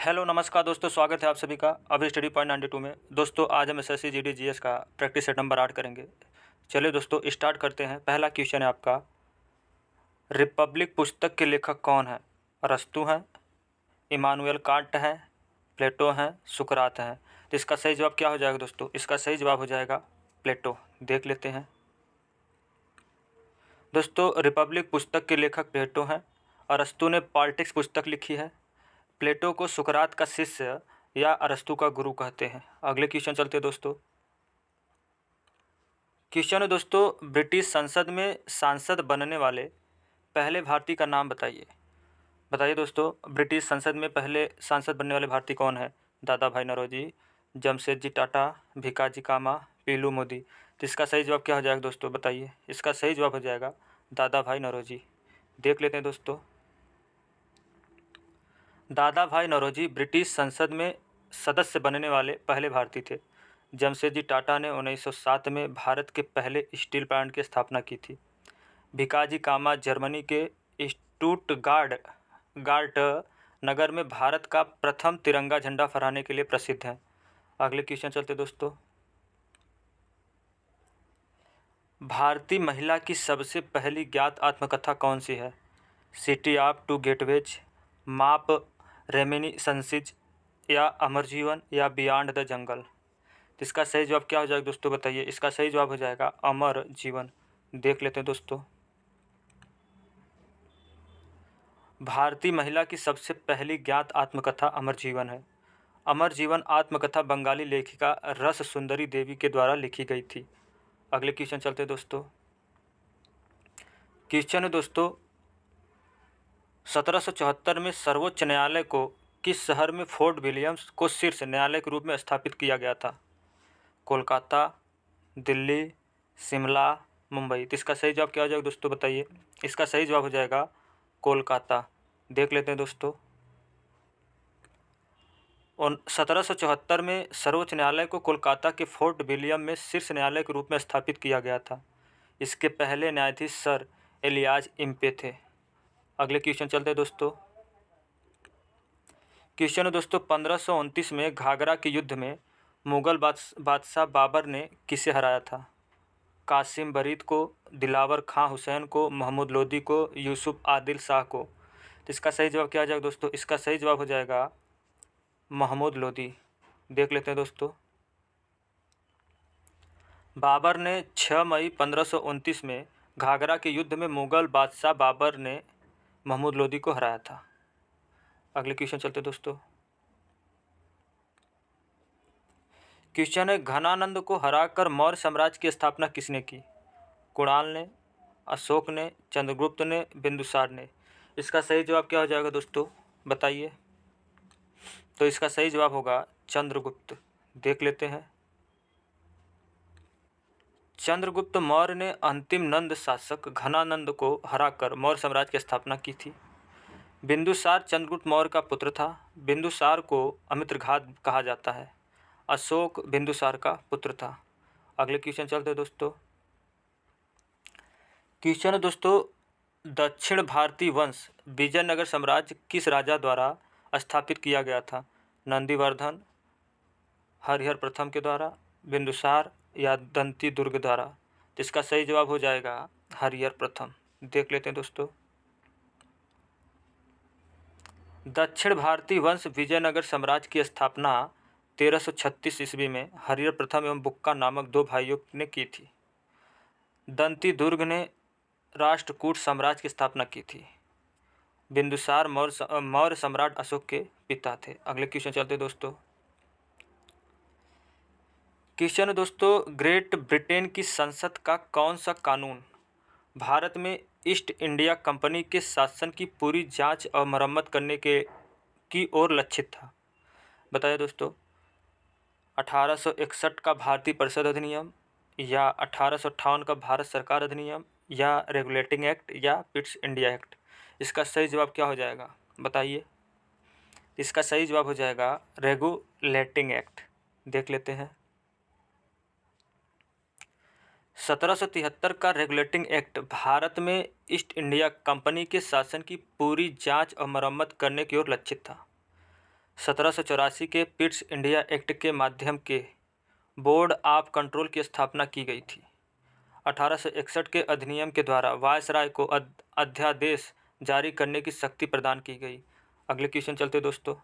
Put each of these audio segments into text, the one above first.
Hello नमस्कार दोस्तों, स्वागत है आप सभी का अभी स्टडी पॉइंट 92 में। दोस्तों आज हम एसएससी जीडी जीएस का प्रैक्टिस सेट नंबर 8 करेंगे। चलिए दोस्तों स्टार्ट करते हैं। पहला क्वेश्चन है आपका, रिपब्लिक पुस्तक के लेखक कौन है? अरस्तु हैं, इमानुएल कांट हैं, प्लेटो हैं, सुकरात हैं। तो इसका सही जवाब क्या हो जाएगा दोस्तों? इसका सही जवाब हो जाएगा प्लेटो। देख लेते हैं दोस्तों, रिपब्लिक पुस्तक के लेखक प्लेटो हैं। अरस्तु ने पॉलिटिक्स पुस्तक लिखी है। प्लेटो को सुकरात का शिष्य या अरस्तु का गुरु कहते हैं। अगले क्वेश्चन चलते हैं दोस्तों। क्वेश्चन है दोस्तों, ब्रिटिश संसद में सांसद बनने वाले पहले भारतीय का नाम बताइए। बताइए दोस्तों, ब्रिटिश संसद में पहले सांसद बनने वाले भारतीय कौन है? दादा भाई नौरोजी, जमशेदजी टाटा, भिकाजी कामा, पीलू मोदी। तो इसका सही जवाब क्या हो जाएगा दोस्तों? बताइए। इसका सही जवाब हो जाएगा दादा भाई नौरोजी। देख लेते हैं दोस्तों। दादा भाई नौरोजी ब्रिटिश संसद में सदस्य बनने वाले पहले भारतीय थे। जमशेदजी टाटा ने 1907 में भारत के पहले स्टील प्लांट की स्थापना की थी। भिकाजी कामा जर्मनी के स्टुटगार्ट नगर में भारत का प्रथम तिरंगा झंडा फहराने के लिए प्रसिद्ध हैं। अगले क्वेश्चन चलते दोस्तों। भारतीय महिला की सबसे पहली ज्ञात आत्मकथा कौन सी है? सिटी ऑफ टू गेटवेज, माप रेमिनिसंसेस या अमर जीवन या बियॉन्ड द जंगल। तो इसका सही जवाब क्या हो जाएगा दोस्तों? बताइए। इसका सही जवाब हो जाएगा अमर जीवन। देख लेते हैं दोस्तों। भारतीय महिला की सबसे पहली ज्ञात आत्मकथा अमर जीवन है। अमर जीवन आत्मकथा बंगाली लेखिका रस सुंदरी देवी के द्वारा लिखी गई थी। अगले क्वेश्चन चलते हैं दोस्तों। क्वेश्चन है दोस्तों, 1774 में सर्वोच्च न्यायालय को किस शहर में फोर्ट विलियम्स को शीर्ष न्यायालय के रूप में स्थापित किया गया था? कोलकाता, दिल्ली, शिमला, मुंबई। तो इसका सही जवाब क्या हो जाएगा दोस्तों? बताइए। इसका सही जवाब हो जाएगा कोलकाता। देख लेते हैं दोस्तों। और 1774 में सर्वोच्च न्यायालय को कोलकाता के फोर्ट विलियम में शीर्ष न्यायालय के रूप में स्थापित किया गया था। इसके पहले न्यायाधीश सर एलियाज इम्पे थे। अगले क्वेश्चन चलते हैं दोस्तों। क्वेश्चन है दोस्तों, 1529 में घाघरा के युद्ध में मुगल बादशाह बाबर ने किसे हराया था? कासिम बरीद को, दिलावर खां हुसैन को, महमूद लोदी को, यूसुफ आदिल शाह को। तो इसका सही जवाब क्या हो जाएगा दोस्तों? इसका सही जवाब हो जाएगा महमूद लोदी। देख लेते हैं दोस्तों। बाबर ने 6 मई 1529 में घाघरा के युद्ध में मुगल बादशाह बाबर ने महमूद लोदी को हराया था। अगले क्वेश्चन चलते दोस्तों। क्वेश्चन है, घनानंद को हराकर मौर्य साम्राज्य की स्थापना किसने की? कुणाल ने, अशोक ने, चंद्रगुप्त ने, बिंदुसार ने। इसका सही जवाब क्या हो जाएगा दोस्तों? बताइए। तो इसका सही जवाब होगा चंद्रगुप्त। देख लेते हैं। चंद्रगुप्त मौर्य ने अंतिम नंद शासक घनानंद को हराकर मौर्य साम्राज्य की स्थापना की थी। बिंदुसार चंद्रगुप्त मौर्य का पुत्र था। बिंदुसार को अमित्रघात कहा जाता है। अशोक बिंदुसार का पुत्र था। अगले क्वेश्चन चलते हैं दोस्तों। क्वेश्चन है दोस्तों, दक्षिण भारतीय वंश विजयनगर साम्राज्य किस राजा द्वारा स्थापित किया गया था? नंदीवर्धन, हरिहर प्रथम के द्वारा, बिंदुसार या दंती दुर्ग द्वारा। तो इसका सही जवाब हो जाएगा हरिहर प्रथम। देख लेते हैं दोस्तों। दक्षिण भारतीय वंश विजयनगर साम्राज्य की स्थापना 1336 ईस्वी में हरिहर प्रथम एवं बुक्का नामक 2 भाइयों ने की थी। दंती दुर्ग ने राष्ट्रकूट साम्राज्य की स्थापना की थी। बिंदुसार मौर्य सम्राट अशोक के पिता थे। अगले क्वेश्चन चलते दोस्तों। क्वेश्चन दोस्तों, ग्रेट ब्रिटेन की संसद का कौन सा कानून भारत में ईस्ट इंडिया कंपनी के शासन की पूरी जांच और मरम्मत करने की ओर लक्षित था? बताइए दोस्तों। 1861 का भारतीय परिषद अधिनियम या 1858 का भारत सरकार अधिनियम या रेगुलेटिंग एक्ट या पिट्स इंडिया एक्ट। इसका सही जवाब क्या हो जाएगा? बताइए। इसका सही जवाब हो जाएगा रेगुलेटिंग एक्ट। देख लेते हैं। 1773 का रेगुलेटिंग एक्ट भारत में ईस्ट इंडिया कंपनी के शासन की पूरी जांच और मरम्मत करने की ओर लक्षित था। 1784 के पिट्स इंडिया एक्ट के माध्यम के बोर्ड ऑफ कंट्रोल की स्थापना की गई थी। 1861 के अधिनियम के द्वारा वायसराय को अध्यादेश जारी करने की शक्ति प्रदान की गई। अगले क्वेश्चन चलते दोस्तों।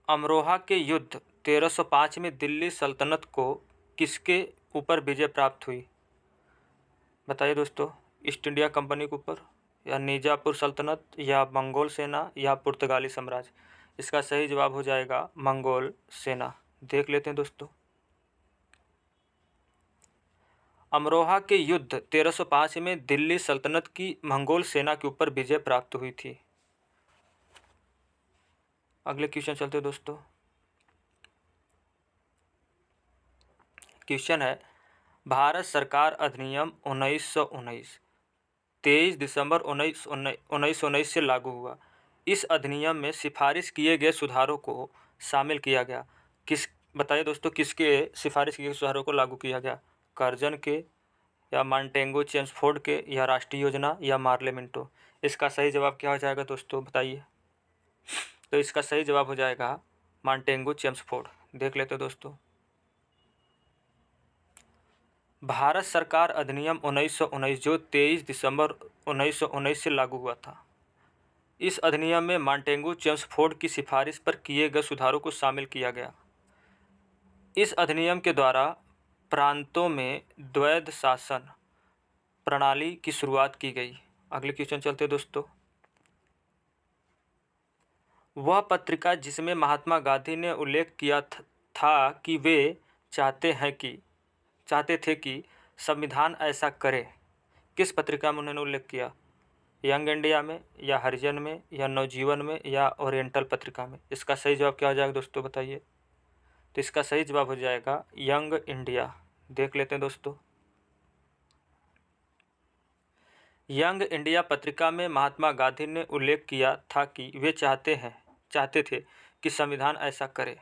अमरोहा के युद्ध 1305 में दिल्ली सल्तनत को किसके ऊपर विजय प्राप्त हुई? बताइए दोस्तों। ईस्ट इंडिया कंपनी के ऊपर, या निजापुर सल्तनत, या मंगोल सेना, या पुर्तगाली साम्राज्य? इसका सही जवाब हो जाएगा मंगोल सेना। देख लेते हैं दोस्तों। अमरोहा के युद्ध 1305 में दिल्ली सल्तनत की मंगोल सेना के ऊपर विजय प्राप्त हुई थी। अगले क्वेश्चन चलते हैं दोस्तों। क्वेश्चन है, भारत सरकार अधिनियम 1919 23 दिसंबर 1919 से लागू हुआ। इस अधिनियम में सिफारिश किए गए सुधारों को शामिल किया गया। बताइए दोस्तों, किसके सिफारिश किए गए सुधारों को लागू किया गया? कर्जन के, या मॉन्टेगो चेम्सफोर्ड के, या राष्ट्रीय योजना, या मार्ले मिंटो? इसका सही जवाब क्या हो जाएगा दोस्तों, बताइए। तो इसका सही जवाब हो जाएगा मॉन्टेगो चेम्सफोर्ड। देख लेते हैं दोस्तों। भारत सरकार अधिनियम 1919 जो 23 दिसंबर 1919 से लागू हुआ था। इस अधिनियम में मॉन्टेगो चेम्सफोर्ड की सिफारिश पर किए गए सुधारों को शामिल किया गया। इस अधिनियम के द्वारा प्रांतों में द्वैध शासन प्रणाली की शुरुआत की गई। अगले क्वेश्चन चलते हैं दोस्तों। वह पत्रिका जिसमें महात्मा गांधी ने उल्लेख किया था कि वे चाहते थे कि संविधान ऐसा करे, किस पत्रिका में उन्होंने उल्लेख किया? यंग इंडिया में, या हरिजन में, या नवजीवन में, या ओरिएंटल पत्रिका में? इसका सही जवाब क्या हो जाएगा दोस्तों, बताइए। तो इसका सही जवाब हो जाएगा यंग इंडिया। देख लेते हैं दोस्तों। यंग इंडिया पत्रिका में महात्मा गांधी ने उल्लेख किया था कि वे चाहते थे कि संविधान ऐसा करे।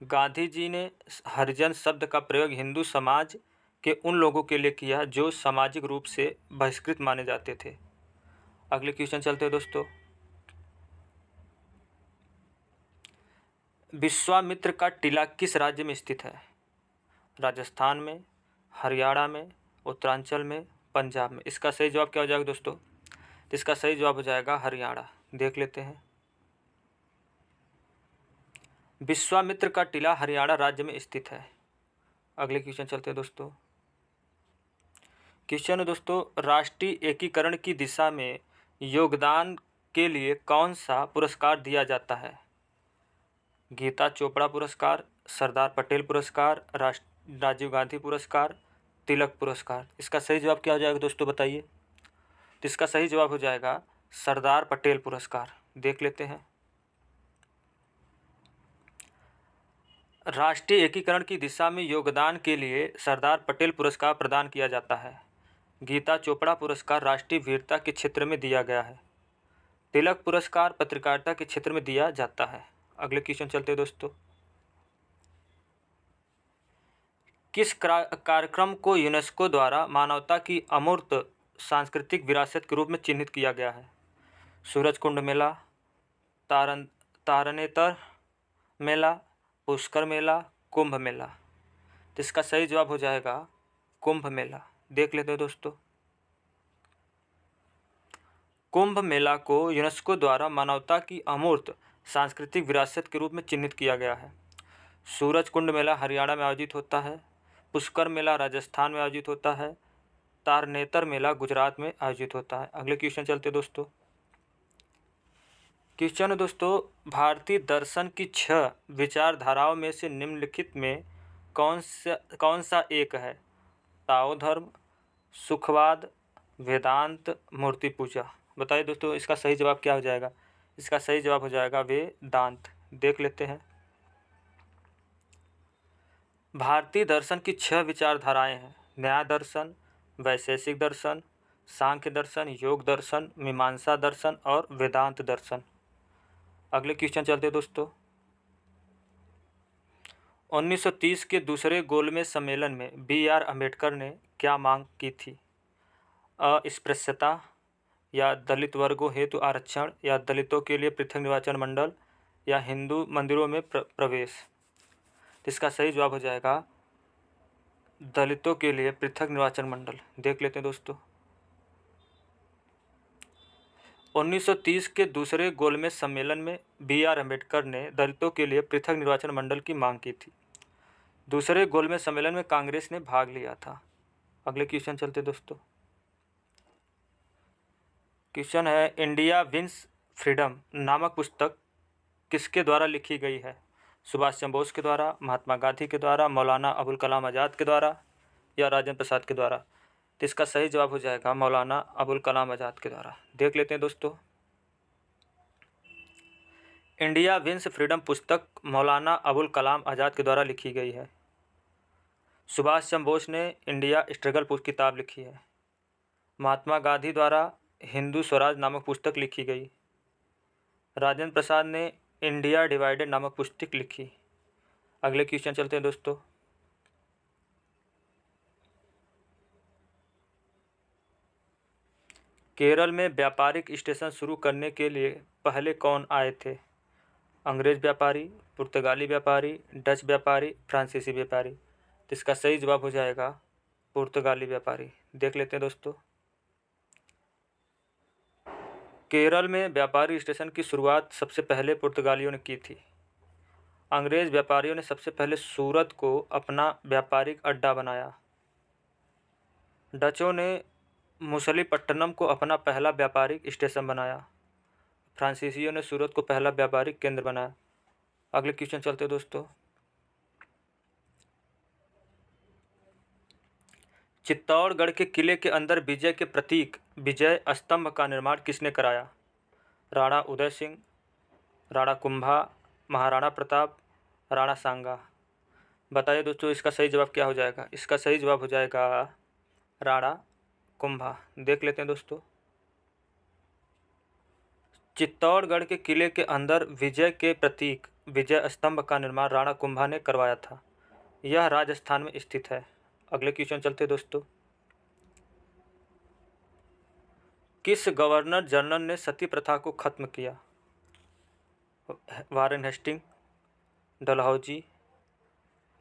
गांधी जी ने हरिजन शब्द का प्रयोग हिंदू समाज के उन लोगों के लिए किया जो सामाजिक रूप से बहिष्कृत माने जाते थे। अगले क्वेश्चन चलते हैं दोस्तों। विश्वामित्र का टीला किस राज्य में स्थित है? राजस्थान में, हरियाणा में, उत्तरांचल में, पंजाब में? इसका सही जवाब क्या हो जाएगा दोस्तों? इसका सही जवाब हो जाएगा हरियाणा। देख लेते हैं। विश्वामित्र का टीला हरियाणा राज्य में स्थित है। अगले क्वेश्चन चलते हैं दोस्तों। क्वेश्चन है दोस्तों, राष्ट्रीय एकीकरण की दिशा में योगदान के लिए कौन सा पुरस्कार दिया जाता है? गीता चोपड़ा पुरस्कार, सरदार पटेल पुरस्कार, राजीव गांधी पुरस्कार, तिलक पुरस्कार? इसका सही जवाब क्या हो जाएगा दोस्तों, बताइए। तो इसका सही जवाब हो जाएगा सरदार पटेल पुरस्कार। देख लेते हैं। राष्ट्रीय एकीकरण की दिशा में योगदान के लिए सरदार पटेल पुरस्कार प्रदान किया जाता है। गीता चोपड़ा पुरस्कार राष्ट्रीय वीरता के क्षेत्र में दिया गया है। तिलक पुरस्कार पत्रकारिता के क्षेत्र में दिया जाता है। अगले क्वेश्चन चलते हैं दोस्तों। किस कार्यक्रम को यूनेस्को द्वारा मानवता की अमूर्त सांस्कृतिक विरासत के रूप में चिन्हित किया गया है? सूरजकुंड मेला, तारनेतर मेला, पुष्कर मेला, कुंभ मेला? तो इसका सही जवाब हो जाएगा कुंभ मेला। देख लेते हैं दोस्तों। कुंभ मेला को यूनेस्को द्वारा मानवता की अमूर्त सांस्कृतिक विरासत के रूप में चिन्हित किया गया है। सूरजकुंड मेला हरियाणा में आयोजित होता है, पुष्कर मेला राजस्थान में आयोजित होता है, तारनेतर मेला गुजरात में आयोजित होता है। अगले क्वेश्चन चलते दोस्तों। क्वेश्चन है दोस्तों, भारतीय दर्शन की 6 विचारधाराओं में से निम्नलिखित में कौन सा एक है? ताओ धर्म, सुखवाद, वेदांत, मूर्ति पूजा? बताइए दोस्तों, इसका सही जवाब क्या हो जाएगा? इसका सही जवाब हो जाएगा वेदांत। देख लेते हैं। भारतीय दर्शन की 6 विचारधाराएं हैं: न्याय दर्शन, वैशेषिक दर्शन, सांख्य दर्शन, योग दर्शन, मीमांसा दर्शन और वेदांत दर्शन। अगले क्वेश्चन चलते हैं दोस्तों। 1930 के दूसरे गोलमेज सम्मेलन में बी आर अम्बेडकर ने क्या मांग की थी? अस्पृश्यता, या दलित वर्गों हेतु आरक्षण, या दलितों के लिए पृथक निर्वाचन मंडल, या हिंदू मंदिरों में प्रवेश। इसका सही जवाब हो जाएगा दलितों के लिए पृथक निर्वाचन मंडल। देख लेते हैं दोस्तों। 1930 के दूसरे गोलमेज सम्मेलन में BR अम्बेडकर ने दलितों के लिए पृथक निर्वाचन मंडल की मांग की थी। दूसरे गोलमेज सम्मेलन में कांग्रेस ने भाग लिया था। अगले क्वेश्चन चलते दोस्तों। क्वेश्चन है, इंडिया विंस फ्रीडम नामक पुस्तक किसके द्वारा लिखी गई है? सुभाष चंद्र बोस के द्वारा, महात्मा गांधी के द्वारा, मौलाना अबुल कलाम आज़ाद के द्वारा, या राजेंद्र प्रसाद के द्वारा? तो इसका सही जवाब हो जाएगा मौलाना अबुल कलाम आज़ाद के द्वारा। देख लेते हैं दोस्तों। इंडिया विंस फ्रीडम पुस्तक मौलाना अबुल कलाम आज़ाद के द्वारा लिखी गई है। सुभाष चंद्र बोस ने इंडिया स्ट्रगल किताब लिखी है। महात्मा गांधी द्वारा हिंदू स्वराज नामक पुस्तक लिखी गई। राजेंद्र प्रसाद ने इंडिया डिवाइडेड नामक पुस्तक लिखी। अगले क्वेश्चन चलते हैं दोस्तों। केरल में व्यापारिक स्टेशन शुरू करने के लिए पहले कौन आए थे? अंग्रेज व्यापारी, पुर्तगाली व्यापारी, डच व्यापारी, फ्रांसीसी व्यापारी? तो इसका सही जवाब हो जाएगा पुर्तगाली व्यापारी। देख लेते हैं दोस्तों। केरल में व्यापारी स्टेशन की शुरुआत सबसे पहले पुर्तगालियों ने की थी। अंग्रेज व्यापारियों ने सबसे पहले सूरत को अपना व्यापारिक अड्डा बनाया। डचों ने मुसलीपट्टनम को अपना पहला व्यापारिक स्टेशन बनाया। फ्रांसीसियों ने सूरत को पहला व्यापारिक केंद्र बनाया। अगले क्वेश्चन चलते हैं दोस्तों। चित्तौड़गढ़ के किले के अंदर विजय के प्रतीक विजय स्तंभ का निर्माण किसने कराया? राणा उदय सिंह, राणा कुंभा, महाराणा प्रताप, राणा सांगा? बताइए दोस्तों, इसका सही जवाब क्या हो जाएगा? इसका सही जवाब हो जाएगा राणा कुंभा। देख लेते हैं दोस्तों। चित्तौड़गढ़ के किले के अंदर विजय के प्रतीक विजय स्तंभ का निर्माण राणा कुंभा ने करवाया था। यह राजस्थान में स्थित है। अगले क्वेश्चन चलते हैं दोस्तों। किस गवर्नर जनरल ने सती प्रथा को खत्म किया? वारेन हेस्टिंग, डलहौजी,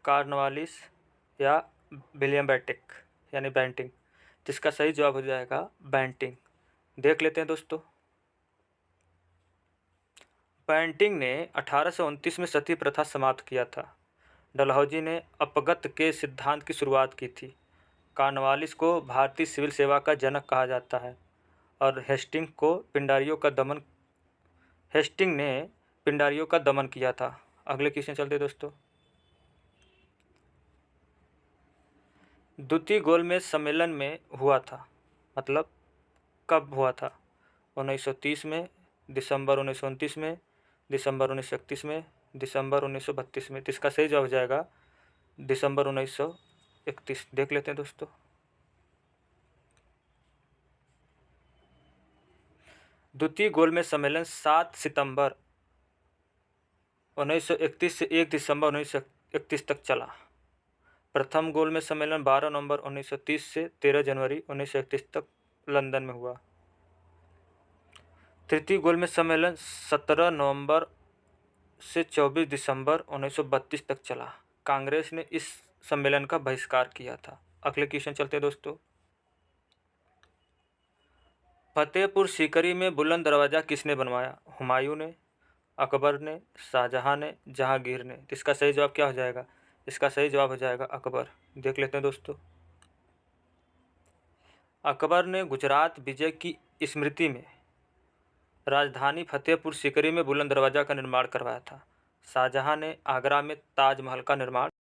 कॉर्नवालिस, या विलियम बेंटिंग? जिसका सही जवाब हो जाएगा बेंटिंग। देख लेते हैं दोस्तों। बेंटिंग ने 1829 में सती प्रथा समाप्त किया था। डलहौजी ने अपगत के सिद्धांत की शुरुआत की थी। कॉर्नवालिस को भारतीय सिविल सेवा का जनक कहा जाता है। और हेस्टिंग ने पिंडारियों का दमन किया था। अगले क्वेश्चन चलते हैं दोस्तों। द्वितीय गोलमेज सम्मेलन में हुआ था, मतलब कब हुआ था? 1930 में, दिसंबर 1929 में, दिसंबर 1931 में, दिसंबर 1932 में? इसका सही जवाब हो जाएगा दिसंबर 1931। देख लेते हैं दोस्तों। द्वितीय गोलमेज सम्मेलन 7 सितंबर 1931 से 1 दिसंबर 1931 तक चला। प्रथम गोलमेज सम्मेलन 12 नवंबर 1930 से 13 जनवरी 1931 तक लंदन में हुआ। तृतीय गोलमेज सम्मेलन 17 नवंबर से 24 दिसंबर 1932 तक चला। कांग्रेस ने इस सम्मेलन का बहिष्कार किया था। अगले क्वेश्चन चलते हैं दोस्तों। फतेहपुर सीकरी में बुलंद दरवाज़ा किसने बनवाया? हुमायूं ने, अकबर ने, शाहजहां ने, जहांगीर ने? इसका सही जवाब क्या हो जाएगा? इसका सही जवाब हो जाएगा अकबर। देख लेते हैं दोस्तों। अकबर ने गुजरात विजय की स्मृति में राजधानी फतेहपुर सीकरी में बुलंद दरवाज़ा का निर्माण करवाया था। शाहजहां ने आगरा में ताजमहल का निर्माण